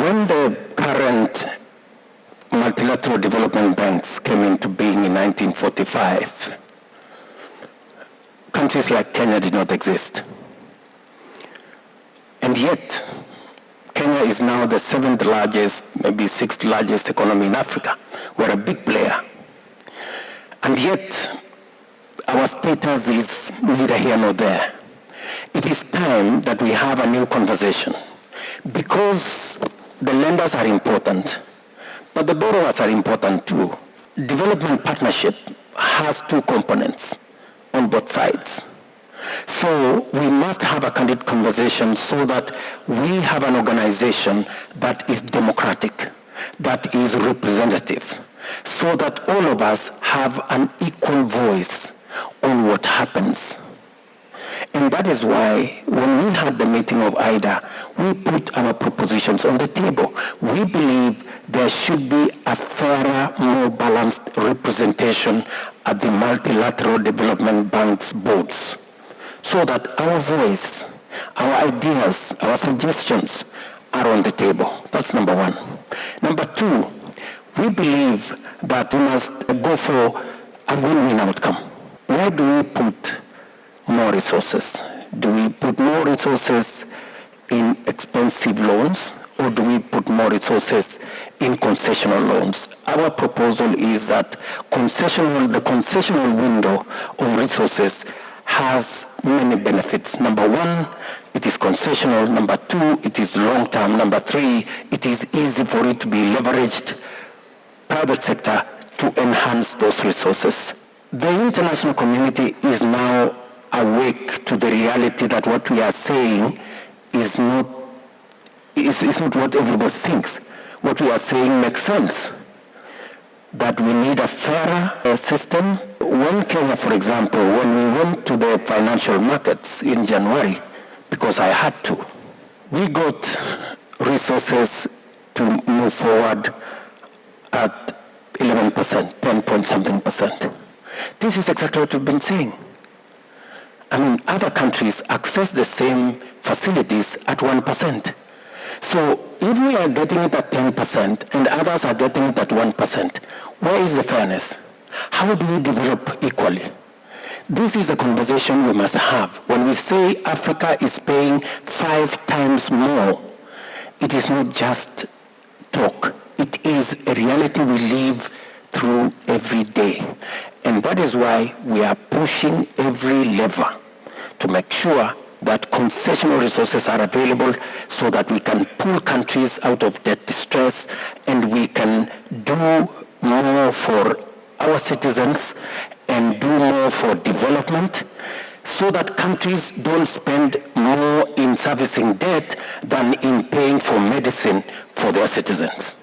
When the current multilateral development banks came into being in 1945, countries like Kenya did not exist. And yet, Kenya is now the 7th largest, maybe 6th largest economy in Africa. We're a big player. And yet, our status is neither here nor there. It is time that we have a new conversation, because the lenders are important, but the borrowers are important too. Development partnership has two components on both sides. So we must have a candid conversation so that we have an organization that is democratic, that is representative, so that all of us have an equal voice on what happens. And that is why when we had the meeting of IDA, we put our propositions on the table. We believe there should be a fairer, more balanced representation at the multilateral development banks boards, so that our voice, our ideas, our suggestions are on the table. That's number one. Number two, we believe that we must go for a win-win outcome. Why do we put more resources? Do we put more resources in expensive loans, or do we put more resources in concessional loans? Our proposal is that the concessional window of resources has many benefits. Number one, it is concessional. Number two, it is long-term. Number three, it is easy for it to be leveraged, private sector, to enhance those resources. The international community is now awake to the reality that what we are saying is not what everybody thinks. What we are saying makes sense. That we need a fairer system. When Kenya, for example, when we went to the financial markets in January, because I had to, we got resources to move forward at 11%, 10 point something percent. This is exactly what we've been saying. I mean, other countries access the same facilities at 1%. So if we are getting it at 10% and others are getting it at 1%, where is the fairness? How do we develop equally? This is a conversation we must have. When we say Africa is paying 5 times more, it is not just talk. It is a reality we live through every day. And that is why we are pushing every lever to make sure that concessional resources are available so that we can pull countries out of debt distress and we can do more for our citizens and do more for development, so that countries don't spend more in servicing debt than in paying for medicine for their citizens.